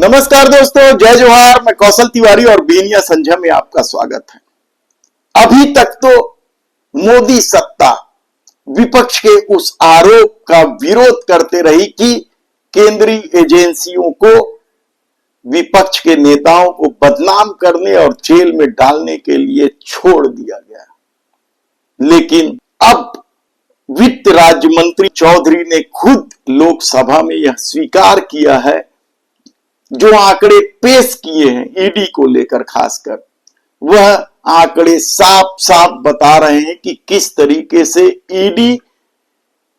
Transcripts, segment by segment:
नमस्कार दोस्तों, जय जोहार। मैं कौशल तिवारी और बेनिया संझा में आपका स्वागत है। अभी तक तो मोदी सत्ता विपक्ष के उस आरोप का विरोध करते रही कि केंद्रीय एजेंसियों को विपक्ष के नेताओं को बदनाम करने और जेल में डालने के लिए छोड़ दिया गया। लेकिन अब वित्त राज्य मंत्री चौधरी ने खुद लोकसभा में यह स्वीकार किया है, जो आंकड़े पेश किए हैं ईडी को लेकर, खासकर वह आंकड़े साफ साफ बता रहे हैं कि किस तरीके से ईडी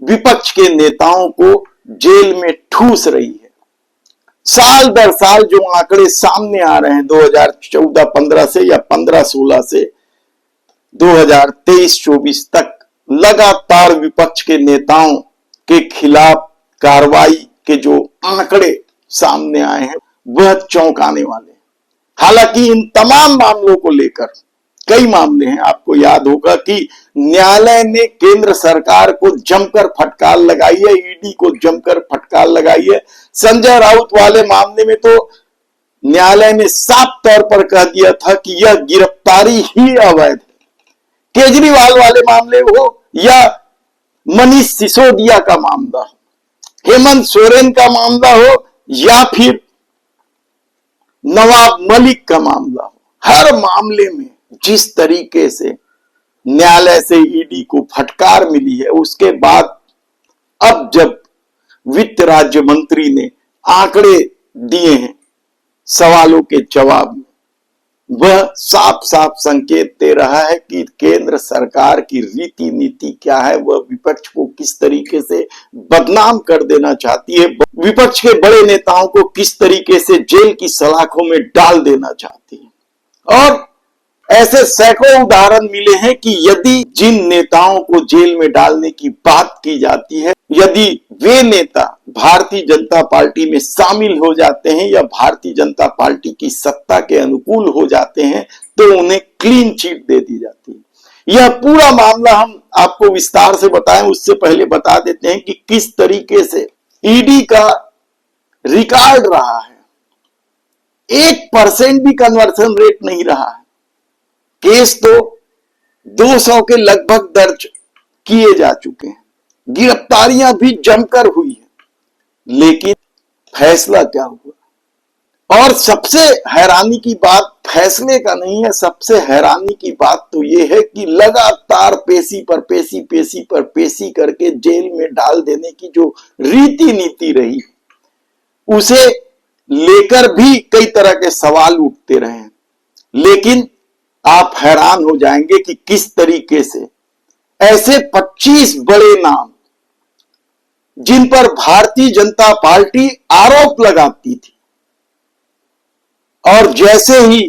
विपक्ष के नेताओं को जेल में ठूस रही है। साल दर साल जो आंकड़े सामने आ रहे हैं 2014-15 से या 15-16 से 2023-24 तक, लगातार विपक्ष के नेताओं के खिलाफ कार्रवाई के जो आंकड़े सामने आए हैं वह चौंकाने वाले हैं। हालांकि इन तमाम मामलों को लेकर कई मामले हैं। आपको याद होगा कि न्यायालय ने केंद्र सरकार को जमकर फटकार लगाई है, ईडी को जमकर फटकार लगाई है। संजय राउत वाले मामले में तो न्यायालय ने साफ तौर पर कह दिया था कि यह गिरफ्तारी ही अवैध है। केजरीवाल वाले मामले हो या मनीष सिसोदिया का मामला हो, हेमंत सोरेन का मामला हो या फिर नवाब मलिक का मामला हो, हर मामले में जिस तरीके से न्यायालय से ईडी को फटकार मिली है, उसके बाद अब जब वित्त राज्य मंत्री ने आंकड़े दिए हैं सवालों के जवाब में, वह साफ साफ संकेत दे रहा है कि केंद्र सरकार की रीति नीति क्या है। वह विपक्ष को किस तरीके से बदनाम कर देना चाहती है, विपक्ष के बड़े नेताओं को किस तरीके से जेल की सलाखों में डाल देना चाहती है। और ऐसे सैकड़ों उदाहरण मिले हैं कि यदि जिन नेताओं को जेल में डालने की बात की जाती है, यदि वे नेता भारतीय जनता पार्टी में शामिल हो जाते हैं या भारतीय जनता पार्टी की सत्ता के अनुकूल हो जाते हैं, तो उन्हें क्लीन चिट दे दी जाती है। यह पूरा मामला हम आपको विस्तार से बताएं, उससे पहले बता देते हैं कि किस तरीके से ईडी का रिकॉर्ड रहा है। 1% भी कन्वर्सन रेट नहीं रहा है। केस तो 200 के लगभग दर्ज किए जा चुके हैं, गिरफ्तारियां भी जमकर हुई है, लेकिन फैसला क्या हुआ? और सबसे हैरानी की बात फैसले का नहीं है, सबसे हैरानी की बात तो यह है कि लगातार पेशी पर पेशी, पेशी पर पेशी करके जेल में डाल देने की जो रीति नीति रही, उसे लेकर भी कई तरह के सवाल उठते रहे। लेकिन आप हैरान हो जाएंगे कि किस तरीके से ऐसे 25 बड़े नाम, जिन पर भारतीय जनता पार्टी आरोप लगाती थी, और जैसे ही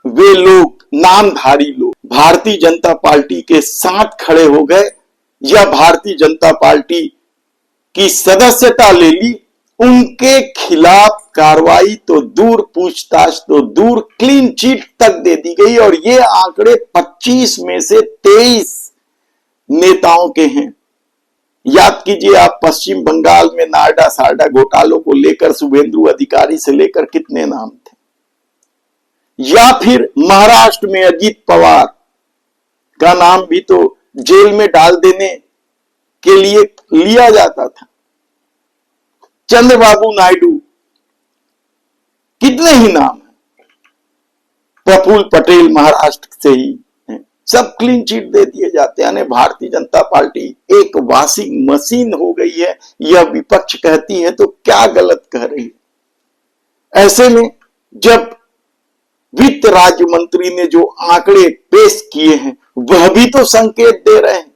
वे लोग, नामधारी लोग, भारतीय जनता पार्टी के साथ खड़े हो गए या भारतीय जनता पार्टी की सदस्यता ले ली, उनके खिलाफ कार्रवाई तो दूर, पूछताछ तो दूर, क्लीन चिट तक दे दी गई। और ये आंकड़े 25 में से 23 नेताओं के हैं। याद कीजिए आप, पश्चिम बंगाल में नारडा सारडा घोटालों को लेकर शुभेंदु अधिकारी से लेकर कितने नाम थे, या फिर महाराष्ट्र में अजीत पवार का नाम भी तो जेल में डाल देने के लिए लिया जाता था। चंद्रबाबू नायडू, कितने ही नाम हैं, प्रफुल्ल पटेल महाराष्ट्र से ही हैं, सब क्लीन चिट दे दिए जाते हैं। यानी भारतीय जनता पार्टी एक वॉशिंग मशीन हो गई है, यह विपक्ष कहती है तो क्या गलत कह रही है। ऐसे में जब वित्त राज्य मंत्री ने जो आंकड़े पेश किए हैं, वह भी तो संकेत दे रहे हैं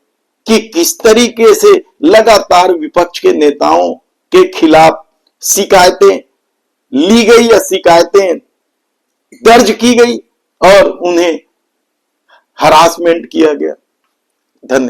कि किस तरीके से लगातार विपक्ष के नेताओं के खिलाफ शिकायतें ली गई या शिकायतें दर्ज की गई और उन्हें हरासमेंट किया गया। धन्यवाद।